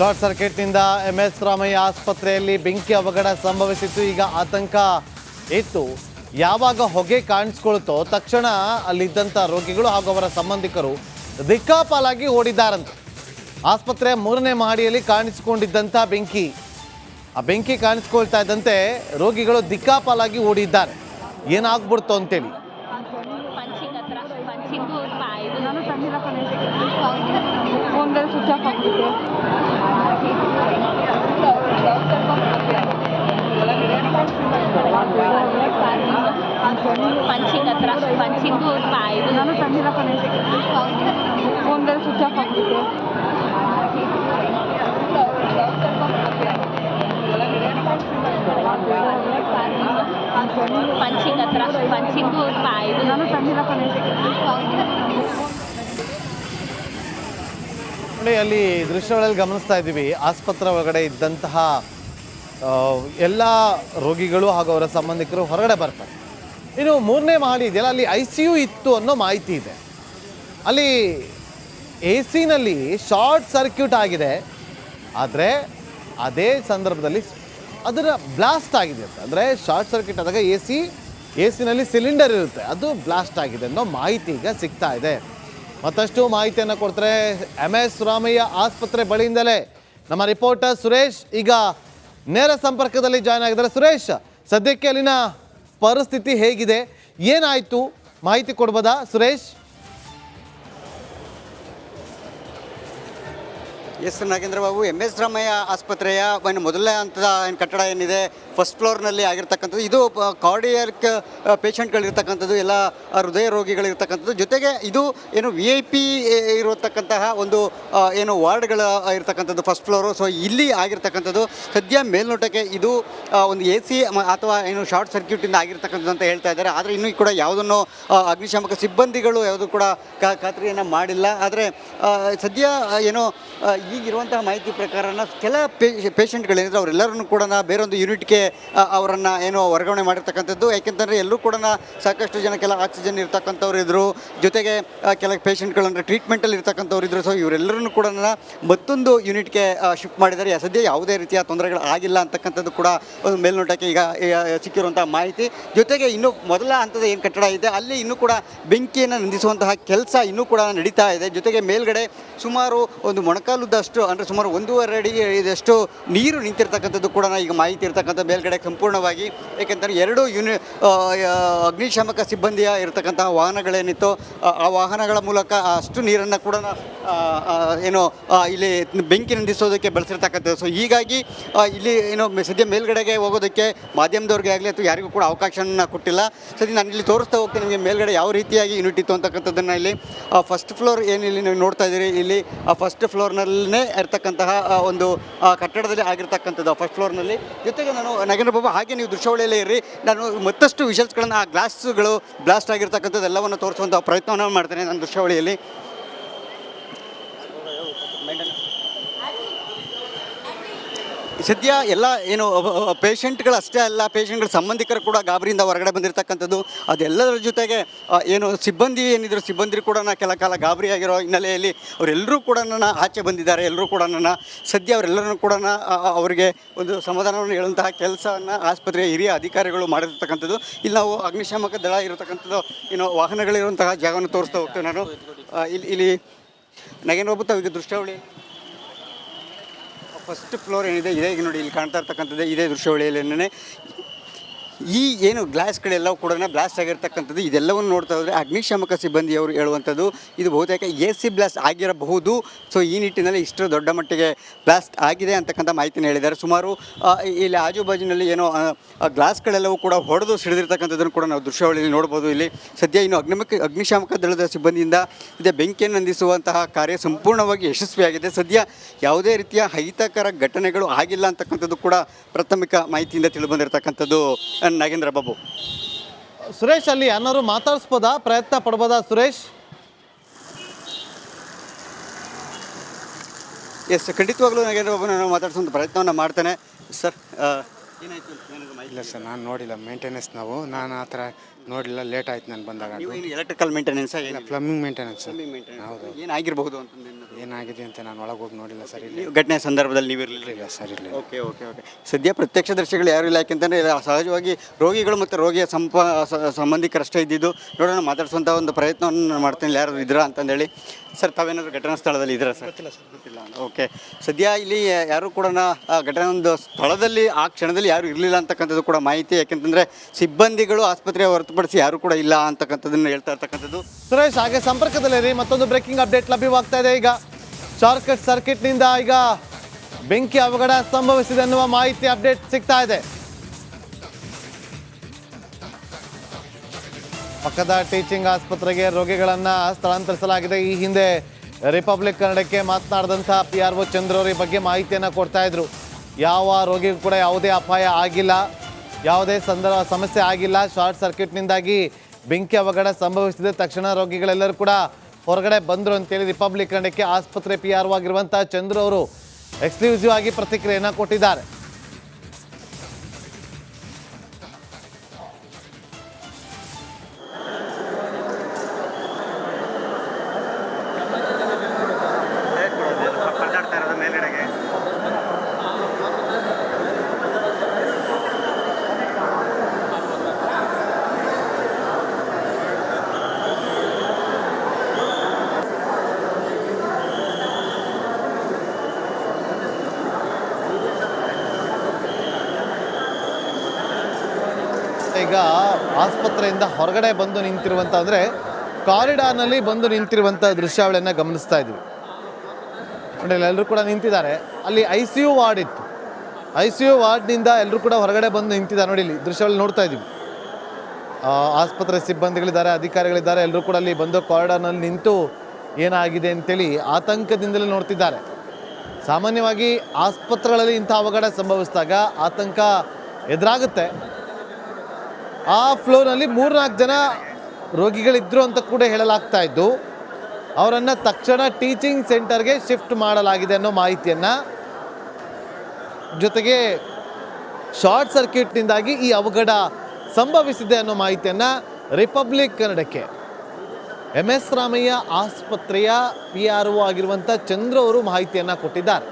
Short ಸರ್ಕ್ಯೂಟ್ನಿಂದ MS Ramaiah ಆಸ್ಪತ್ರೆಯಲ್ಲಿ ಬೆಂಕಿ ಅವಘಡ ಸಂಭವಿಸಿತ್ತು. ಈಗ ಆತಂಕ ಇತ್ತು. ಯಾವಾಗ ಹೊಗೆ ಕಾಣಿಸ್ಕೊಳ್ತೋ ತಕ್ಷಣ ಅಲ್ಲಿದ್ದಂಥ ರೋಗಿಗಳು ಹಾಗೂ ಅವರ ಸಂಬಂಧಿಕರು ದಿಕ್ಕಾಪಾಲಾಗಿ ಓಡಿದ್ದಾರಂತೆ. ಆಸ್ಪತ್ರೆಯ 3ನೇ ಮಹಡಿಯಲ್ಲಿ ಕಾಣಿಸಿಕೊಂಡಿದ್ದಂಥ ಬೆಂಕಿ, ಆ ಬೆಂಕಿ ಕಾಣಿಸ್ಕೊಳ್ತಾ ಇದ್ದಂತೆ ರೋಗಿಗಳು ದಿಕ್ಕಾಪಾಲಾಗಿ ಓಡಿದ್ದಾರೆ. ಏನಾಗ್ಬಿಡ್ತು ಅಂತೇಳಿ ಅಲ್ಲಿ ದೃಶ್ಯಗಳಲ್ಲಿ ಗಮನಿಸ್ತಾ ಇದ್ದೀವಿ. ಆಸ್ಪತ್ರೆ ಒಳಗಡೆ ಇದ್ದಂತಹ ಎಲ್ಲ ರೋಗಿಗಳು ಹಾಗೂ ಅವರ ಸಂಬಂಧಿಕರು ಹೊರಗಡೆ ಬರ್ತಾರೆ. ಇನ್ನು 3ನೇ ಮಹಡಿ ಇದೆಯಲ್ಲ, ಅಲ್ಲಿ ICU ಇತ್ತು ಅನ್ನೋ ಮಾಹಿತಿ ಇದೆ. ಅಲ್ಲಿ AC-ನಲ್ಲಿ ಶಾರ್ಟ್ ಸರ್ಕ್ಯೂಟ್ ಆಗಿದೆ. ಆದರೆ ಅದೇ ಸಂದರ್ಭದಲ್ಲಿ ಅದರ ಬ್ಲಾಸ್ಟ್ ಆಗಿದೆ ಅಂತ. ಅಂದರೆ ಶಾರ್ಟ್ ಸರ್ಕ್ಯೂಟ್ ಆದಾಗ AC-ನಲ್ಲಿ ಸಿಲಿಂಡರ್ ಇರುತ್ತೆ, ಅದು ಬ್ಲಾಸ್ಟ್ ಆಗಿದೆ ಅನ್ನೋ ಮಾಹಿತಿ ಈಗ ಸಿಗ್ತಾ ಇದೆ. ಮತ್ತಷ್ಟು ಮಾಹಿತಿಯನ್ನು ಕೊಡ್ತಾರೆ MS ರಾಮಯ್ಯ ಆಸ್ಪತ್ರೆ ಬಳಿಯಿಂದಲೇ ನಮ್ಮ ರಿಪೋರ್ಟರ್ ಸುರೇಶ್ ಈಗ ನೇರ ಸಂಪರ್ಕದಲ್ಲಿ ಜಾಯ್ನ್ ಆಗಿದ್ದಾರೆ. ಸುರೇಶ್, ಸದ್ಯಕ್ಕೆ ಅಲ್ಲಿನ ಪರಿಸ್ಥಿತಿ ಹೇಗಿದೆ, ಏನಾಯಿತು, ಮಾಹಿತಿ ಕೊಡ್ಬೋದಾ ಸುರೇಶ್? ಎಸ್ ನಾಗೇಂದ್ರ ಬಾಬು, MS ರಾಮಯ್ಯ ಆಸ್ಪತ್ರೆಯ ಮೊದಲನೇ ಹಂತದ ಕಟ್ಟಡ ಏನಿದೆ ಫಸ್ಟ್ ಫ್ಲೋರ್ನಲ್ಲಿ ಆಗಿರ್ತಕ್ಕಂಥದ್ದು. ಇದು ಕಾರ್ಡಿಯಾಕ್ ಪೇಷಂಟ್ಗಳಿರ್ತಕ್ಕಂಥದ್ದು, ಎಲ್ಲ ಹೃದಯ ರೋಗಿಗಳಿರ್ತಕ್ಕಂಥದ್ದು. ಜೊತೆಗೆ ಇದು ಏನು VIP ಇರತಕ್ಕಂತಹ ಒಂದು ಏನು ವಾರ್ಡ್ಗಳ ಇರ್ತಕ್ಕಂಥದ್ದು ಫಸ್ಟ್ ಫ್ಲೋರು. ಸೊ ಇಲ್ಲಿ ಆಗಿರ್ತಕ್ಕಂಥದ್ದು ಸದ್ಯ ಮೇಲ್ನೋಟಕ್ಕೆ ಇದು ಒಂದು AC ಅಥವಾ ಏನು ಶಾರ್ಟ್ ಸರ್ಕ್ಯೂಟಿಂದ ಆಗಿರ್ತಕ್ಕಂಥದ್ದು ಅಂತ ಹೇಳ್ತಾ ಇದ್ದಾರೆ. ಆದರೆ ಇನ್ನೂ ಕೂಡ ಯಾವುದನ್ನು ಅಗ್ನಿಶಾಮಕ ಸಿಬ್ಬಂದಿಗಳು ಯಾವುದೂ ಕೂಡ ಖಾತ್ರಿಯನ್ನು ಮಾಡಿಲ್ಲ. ಆದರೆ ಸದ್ಯ ಏನು ಈಗಿರುವಂತಹ ಮಾಹಿತಿ ಪ್ರಕಾರನ ಕೆಲ ಪೇಷಂಟ್ಗಳೇನಿದ್ರೆ ಅವರೆಲ್ಲರನ್ನು ಕೂಡ ಬೇರೊಂದು ಯೂನಿಟ್ಗೆ ಅವರನ್ನು ಏನು ವರ್ಗಾವಣೆ ಮಾಡಿರ್ತಕ್ಕಂಥದ್ದು. ಯಾಕೆಂತಂದರೆ ಎಲ್ಲರೂ ಕೂಡ ಸಾಕಷ್ಟು ಜನ ಕೆಲ ಆಕ್ಸಿಜನ್ ಇರ್ತಕ್ಕಂಥವ್ರು ಇದ್ದರು, ಜೊತೆಗೆ ಕೆಲ ಪೇಷಂಟ್ಗಳಂದರೆ ಟ್ರೀಟ್ಮೆಂಟಲ್ಲಿ ಇರ್ತಕ್ಕಂಥವ್ರು ಇದ್ದರು. ಸೊ ಇವರೆಲ್ಲರನ್ನು ಕೂಡ ಮತ್ತೊಂದು ಯೂನಿಟ್ಗೆ ಶಿಫ್ಟ್ ಮಾಡಿದ್ದಾರೆ. ಸದ್ಯ ಯಾವುದೇ ರೀತಿಯ ತೊಂದರೆಗಳು ಆಗಿಲ್ಲ ಅಂತಕ್ಕಂಥದ್ದು ಕೂಡ ಒಂದು ಮೇಲ್ನೋಟಕ್ಕೆ ಈಗ ಸಿಕ್ಕಿರುವಂಥ ಮಾಹಿತಿ. ಜೊತೆಗೆ ಇನ್ನು ಮೊದಲ ಹಂತದ ಏನು ಕಟ್ಟಡ ಇದೆ ಅಲ್ಲಿ ಇನ್ನೂ ಕೂಡ ಬೆಂಕಿಯನ್ನು ನಂದಿಸುವಂತಹ ಕೆಲಸ ಇನ್ನೂ ಕೂಡ ನಡೀತಾ ಇದೆ. ಜೊತೆಗೆ ಮೇಲ್ಗಡೆ ಸುಮಾರು ಒಂದು ಮೊಣಕಾಲುದಷ್ಟು ಅಂದರೆ ಸುಮಾರು 1.5 ಅಡಿ ಇದಷ್ಟು ನೀರು ನಿಂತಿರ್ತಕ್ಕಂಥದ್ದು ಕೂಡ ಈಗ ಮಾಹಿತಿ ಇರ್ತಕ್ಕಂಥ ಮೇಲ್ಗಡೆ ಸಂಪೂರ್ಣವಾಗಿ. ಏಕೆಂದರೆ 2 ಅಗ್ನಿಶಾಮಕ ಸಿಬ್ಬಂದಿಯ ಇರತಕ್ಕಂತಹ ವಾಹನಗಳೇನಿತ್ತು ಆ ವಾಹನಗಳ ಮೂಲಕ ಅಷ್ಟು ನೀರನ್ನು ಕೂಡ ಏನು ಇಲ್ಲಿ ಬೆಂಕಿ ನಂದಿಸೋದಕ್ಕೆ ಬಳಸಿರ್ತಕ್ಕಂಥದ್ದು. ಸೊ ಹೀಗಾಗಿ ಇಲ್ಲಿ ಏನು ಸದ್ಯ ಮೇಲ್ಗಡೆಗೆ ಹೋಗೋದಕ್ಕೆ ಮಾಧ್ಯಮದವ್ರಿಗೆ ಆಗಲಿ ಅಥವಾ ಯಾರಿಗೂ ಕೂಡ ಅವಕಾಶನ ಕೊಟ್ಟಿಲ್ಲ. ಸದ್ಯ ನಾನು ಇಲ್ಲಿ ತೋರಿಸ್ತಾ ಹೋಗ್ತೇನೆ ನಿಮಗೆ ಮೇಲ್ಗಡೆ ಯಾವ ರೀತಿಯಾಗಿ ಯೂನಿಟ್ ಇತ್ತು ಅಂತಕ್ಕಂಥದ್ದನ್ನು. ಇಲ್ಲಿ ಫಸ್ಟ್ ಫ್ಲೋರ್ ಏನಿಲ್ಲಿ ನೀವು ನೋಡ್ತಾ ಇದ್ದೀರಿ, ಇಲ್ಲಿ ಆ ಫಸ್ಟ್ ಫ್ಲೋರ್ನಲ್ಲೇ ಇರ್ತಕ್ಕಂತಹ ಒಂದು ಕಟ್ಟಡದಲ್ಲಿ ಆಗಿರ್ತಕ್ಕಂಥದ್ದು ಫಸ್ಟ್ ಫ್ಲೋರ್ನಲ್ಲಿ. ಜೊತೆಗೆ ನಾನು ನಗೇಂದ್ರ ಬಾಬು ಹಾಗೆ ನೀವು ದೃಶ್ಯಾವಳಿಯಲ್ಲೇ ಇರ್ರಿ, ನಾನು ಮತ್ತಷ್ಟು ವಿಷಲ್ಸ್ಗಳನ್ನು ಆ ಗ್ಲಾಸ್ಗಳು ಬ್ಲಾಸ್ಟ್ ಆಗಿರ್ತಕ್ಕಂಥದ್ದು ಎಲ್ಲವನ್ನು ತೋರಿಸುವಂಥ ಪ್ರಯತ್ನವನ್ನು ಮಾಡ್ತೇನೆ ನಾನು ದೃಶ್ಯಾವಳಿಯಲ್ಲಿ. ಸದ್ಯ ಎಲ್ಲ ಏನು ಪೇಷಂಟ್ಗಳು ಅಷ್ಟೇ ಅಲ್ಲ, ಪೇಷಂಟ್ಗಳ ಸಂಬಂಧಿಕರು ಕೂಡ ಗಾಬರಿಯಿಂದ ಹೊರಗಡೆ ಬಂದಿರತಕ್ಕಂಥದ್ದು. ಅದೆಲ್ಲದರ ಜೊತೆಗೆ ಏನು ಸಿಬ್ಬಂದಿ ಏನಿದ್ರು ಸಿಬ್ಬಂದಿ ಕೂಡ ಕೆಲ ಕಾಲ ಗಾಬರಿಯಾಗಿರೋ ಹಿನ್ನೆಲೆಯಲ್ಲಿ ಅವರೆಲ್ಲರೂ ಕೂಡ ಆಚೆ ಬಂದಿದ್ದಾರೆ. ಎಲ್ಲರೂ ಕೂಡ ಸದ್ಯ ಅವರೆಲ್ಲರೂ ಕೂಡ ಅವರಿಗೆ ಒಂದು ಸಮಾಧಾನವನ್ನು ಹೇಳುವಂತಹ ಕೆಲಸವನ್ನು ಆಸ್ಪತ್ರೆಯ ಹಿರಿಯ ಅಧಿಕಾರಿಗಳು ಮಾಡಿರ್ತಕ್ಕಂಥದ್ದು. ಇಲ್ಲಿ ನಾವು ಅಗ್ನಿಶಾಮಕ ದಳ ಇರತಕ್ಕಂಥದ್ದು ಏನು ವಾಹನಗಳಿರುವಂತಹ ಜಾಗವನ್ನು ತೋರಿಸ್ತಾ ಹೋಗ್ತೇವೆ ನಾನು. ಇಲ್ಲಿ ನಗೇಂದ್ರ ಬಾಬು ಈಗ ದೃಶ್ಯಾವಳಿ ಫಸ್ಟ್ ಫ್ಲೋರ್ ಏನಿದೆ ಇದೆ, ಈಗ ನೋಡಿ ಇಲ್ಲಿ ಕಾಣ್ತಾ ಇರ್ತಕ್ಕಂಥದ್ದು ಇದೇ ದೃಶ್ಯಾವಳಿಯಲ್ಲೇನೆ ಈ ಏನು ಗ್ಲಾಸ್ಗಳೆಲ್ಲವೂ ಕೂಡ ಬ್ಲಾಸ್ಟ್ ಆಗಿರ್ತಕ್ಕಂಥದ್ದು. ಇದೆಲ್ಲವನ್ನು ನೋಡ್ತಾ ಹೋದರೆ ಅಗ್ನಿಶಾಮಕ ಸಿಬ್ಬಂದಿಯವರು ಹೇಳುವಂಥದ್ದು ಇದು ಬಹುತೇಕ AC ಬ್ಲಾಸ್ಟ್ ಆಗಿರಬಹುದು. ಸೊ ಈ ನಿಟ್ಟಿನಲ್ಲಿ ಇಷ್ಟು ದೊಡ್ಡ ಮಟ್ಟಿಗೆ ಬ್ಲಾಸ್ಟ್ ಆಗಿದೆ ಅಂತಕ್ಕಂಥ ಮಾಹಿತಿನ ಹೇಳಿದ್ದಾರೆ. ಸುಮಾರು ಇಲ್ಲಿ ಆಜುಬಾಜಿನಲ್ಲಿ ಏನೋ ಗ್ಲಾಸ್ಗಳೆಲ್ಲವೂ ಕೂಡ ಹೊಡೆದು ಸಿಡಿದಿರ್ತಕ್ಕಂಥದ್ದನ್ನು ಕೂಡ ನಾವು ದೃಶ್ಯಾವಳಿಯಲ್ಲಿ ನೋಡ್ಬೋದು. ಇಲ್ಲಿ ಸದ್ಯ ಇನ್ನು ಅಗ್ನಿಶಾಮಕ ದಳದ ಸಿಬ್ಬಂದಿಯಿಂದ ಇದೇ ಬೆಂಕಿಯನ್ನು ನಂದಿಸುವಂತಹ ಕಾರ್ಯ ಸಂಪೂರ್ಣವಾಗಿ ಯಶಸ್ವಿಯಾಗಿದೆ. ಸದ್ಯ ಯಾವುದೇ ರೀತಿಯ ಅಹಿತಕರ ಘಟನೆಗಳು ಆಗಿಲ್ಲ ಅಂತಕ್ಕಂಥದ್ದು ಕೂಡ ಪ್ರಾಥಮಿಕ ಮಾಹಿತಿಯಿಂದ ತಿಳಿದುಬಂದಿರತಕ್ಕಂಥದ್ದು ನಾಗೇಂದ್ರ ಬಾಬು. ಸುರೇಶ್, ಅಲ್ಲಿ ಏನಾದ್ರು ಮಾತಾಡಿಸ್ಬೋದಾ, ಪ್ರಯತ್ನ ಪಡ್ಬೋದಾ ಸುರೇಶ್? ಎಸ್, ಖಂಡಿತವಾಗ್ಲೂ ನಾಗೇಂದ್ರ ಬಾಬು ನಾನು ಮಾತಾಡಿಸುವಂಥ ಪ್ರಯತ್ನವನ್ನು ಮಾಡ್ತೇನೆ. ಸರ್ ಇಲ್ಲ ಸರ್, ನಾನು ನೋಡಿಲ್ಲ ಮೇಂಟೆನೆನ್ಸ್. ನಾನು ಆ ಥರ ನೋಡಿಲ್ಲ, ಲೇಟ್ ಆಯ್ತು ನಾನು ಬಂದಾಗ. Electrical maintenance, plumbing maintenance. ಹೌದು, ಏನಾಗಿರಬಹುದು ಅಂತ ಏನಾಗಿದೆ ಅಂತ ನಾನು ಒಳಗೆ ಹೋಗಿ ನೋಡಿಲ್ಲ ಸರ್. ಇಲ್ಲಿ ನೀವು ಘಟನೆ ಸಂದರ್ಭದಲ್ಲಿ ನೀವು ಇರಲಿಲ್ಲ? ಇಲ್ಲ ಸರ್, ಇಲ್ಲ. Okay okay okay. ಸದ್ಯ ಪ್ರತ್ಯಕ್ಷದರ್ಶಿಗಳು ಯಾರು ಇಲ್ಲ, ಯಾಕೆಂತಂದರೆ ಸಹಜವಾಗಿ ರೋಗಿಗಳು ಮತ್ತು ರೋಗಿಯ ಸಂಬಂಧಿಕರಷ್ಟೇ ಇದ್ದಿದ್ದು. ನೋಡೋಣ, ಮಾತಾಡಿಸುವಂಥ ಒಂದು ಪ್ರಯತ್ನವನ್ನು ನಾನು ಮಾಡ್ತೀನಿ, ಯಾರು ಇದ್ದೀರಾ ಅಂತಂದೇಳಿ. ಸರ್, ತಾವೇನಾದರೂ ಘಟನಾ ಸ್ಥಳದಲ್ಲಿ ಇದ್ದೀರಾ ಸರ್? ಗೊತ್ತಿಲ್ಲ. ಓಕೆ. ಸದ್ಯ ಇಲ್ಲಿ ಯಾರು ಕೂಡ ಘಟನೆ ಒಂದು ಸ್ಥಳದಲ್ಲಿ ಆ ಕ್ಷಣದಲ್ಲಿ ಯಾರು ಇರಲಿಲ್ಲ ಅಂತಕ್ಕಂಥದ್ದು ಕೂಡ ಮಾಹಿತಿ. ಯಾಕೆಂತಂದರೆ ಸಿಬ್ಬಂದಿಗಳು ಆಸ್ಪತ್ರೆಯ ಹೊರತುಪಡಿಸಿ ಯಾರು ಕೂಡ ಇಲ್ಲ ಅಂತಕ್ಕಂಥದ್ದನ್ನು ಹೇಳ್ತಾ ಇರ್ತಕ್ಕಂಥದ್ದು. ಸುರೇಶ್, ಹಾಗೆ ಸಂಪರ್ಕದಲ್ಲಿರಿ. ಮತ್ತೊಂದು ಬ್ರೇಕಿಂಗ್ ಅಪ್ಡೇಟ್ ಲಭ್ಯವಾಗ್ತಾ ಇದೆ. ಈಗ ಶಾರ್ಟ್ ಸರ್ಕಿಟ್ನಿಂದ ಈಗ ಬೆಂಕಿ ಅವಘಡ ಸಂಭವಿಸಿದೆ ಅನ್ನುವ ಮಾಹಿತಿ ಅಪ್ಡೇಟ್ ಸಿಗ್ತಾ ಇದೆ. ಪಕ್ಕದ ಟೀಚಿಂಗ್ ಆಸ್ಪತ್ರೆಗೆ ರೋಗಿಗಳನ್ನು ಸ್ಥಳಾಂತರಿಸಲಾಗಿದೆ. ಈ ಹಿಂದೆ ರಿಪಬ್ಲಿಕ್ ಕನ್ನಡಕ್ಕೆ ಮಾತನಾಡಿದಂಥ PRO ಚಂದ್ರ ಅವರು ಈ ಬಗ್ಗೆ ಮಾಹಿತಿಯನ್ನು ಕೊಡ್ತಾ ಇದ್ರು. ಯಾವ ರೋಗಿಗೂ ಕೂಡ ಯಾವುದೇ ಅಪಾಯ ಆಗಿಲ್ಲ, ಯಾವುದೇ ಸಮಸ್ಯೆ ಆಗಿಲ್ಲ. ಶಾರ್ಟ್ ಸರ್ಕ್ಯೂಟ್ನಿಂದಾಗಿ ಬೆಂಕಿ ಅವಘಡ ಸಂಭವಿಸಿದೆ. ತಕ್ಷಣ ರೋಗಿಗಳೆಲ್ಲರೂ ಕೂಡ ಹೊರಗಡೆ ಬಂದರು ಅಂತೇಳಿ ರಿಪಬ್ಲಿಕ್ ಕನ್ನಡಕ್ಕೆ ಆಸ್ಪತ್ರೆ PRO ಆಗಿರುವಂಥ ಚಂದ್ರ ಅವರು ಎಕ್ಸ್ಕ್ಲೂಸಿವ್ ಆಗಿ ಪ್ರತಿಕ್ರಿಯೆಯನ್ನು ಕೊಟ್ಟಿದ್ದಾರೆ. ಈಗ ಆಸ್ಪತ್ರೆಯಿಂದ ಹೊರಗಡೆ ಬಂದು ನಿಂತಿರುವಂಥ, ಅಂದರೆ ಕಾರಿಡಾರ್ನಲ್ಲಿ ಬಂದು ನಿಂತಿರುವಂಥ ದೃಶ್ಯಾವಳಿಯನ್ನು ಗಮನಿಸ್ತಾ ಇದ್ವಿ. ನೋಡಿ, ಎಲ್ಲರೂ ಕೂಡ ನಿಂತಿದ್ದಾರೆ. ಅಲ್ಲಿ ICU ವಾರ್ಡ್ ಇತ್ತು. ICU ವಾರ್ಡ್ನಿಂದ ಎಲ್ಲರೂ ಕೂಡ ಹೊರಗಡೆ ಬಂದು ನಿಂತಿದ್ದಾರೆ. ನೋಡಿ, ಇಲ್ಲಿ ದೃಶ್ಯಾವಳಿ ನೋಡ್ತಾ ಇದ್ದೀವಿ. ಆಸ್ಪತ್ರೆ ಸಿಬ್ಬಂದಿಗಳಿದ್ದಾರೆ, ಅಧಿಕಾರಿಗಳಿದ್ದಾರೆ. ಎಲ್ಲರೂ ಕೂಡ ಅಲ್ಲಿ ಬಂದು ಕಾರಿಡಾರ್ನಲ್ಲಿ ನಿಂತು ಏನಾಗಿದೆ ಅಂತೇಳಿ ಆತಂಕದಿಂದಲೇ ನೋಡ್ತಿದ್ದಾರೆ. ಸಾಮಾನ್ಯವಾಗಿ ಆಸ್ಪತ್ರೆಗಳಲ್ಲಿ ಇಂಥ ಅವಘಡ ಸಂಭವಿಸಿದಾಗ ಆತಂಕ ಎದುರಾಗುತ್ತೆ. ಆ ಫ್ಲೋರ್ನಲ್ಲಿ 3-4 ಜನ ರೋಗಿಗಳಿದ್ದರು ಅಂತ ಕೂಡ ಹೇಳಲಾಗ್ತಾ ಇದ್ದು, ಅವರನ್ನು ತಕ್ಷಣ ಟೀಚಿಂಗ್ ಸೆಂಟರ್ಗೆ ಶಿಫ್ಟ್ ಮಾಡಲಾಗಿದೆ ಅನ್ನೋ ಮಾಹಿತಿಯನ್ನು, ಜೊತೆಗೆ ಶಾರ್ಟ್ ಸರ್ಕ್ಯೂಟ್ನಿಂದಾಗಿ ಈ ಅವಘಡ ಸಂಭವಿಸಿದೆ ಅನ್ನೋ ಮಾಹಿತಿಯನ್ನು ರಿಪಬ್ಲಿಕ್ ಕನ್ನಡಕ್ಕೆ MS ರಾಮಯ್ಯ ಆಸ್ಪತ್ರೆಯ PRO ಆಗಿರುವಂಥ ಚಂದ್ರ ಅವರು ಮಾಹಿತಿಯನ್ನು ಕೊಟ್ಟಿದ್ದಾರೆ.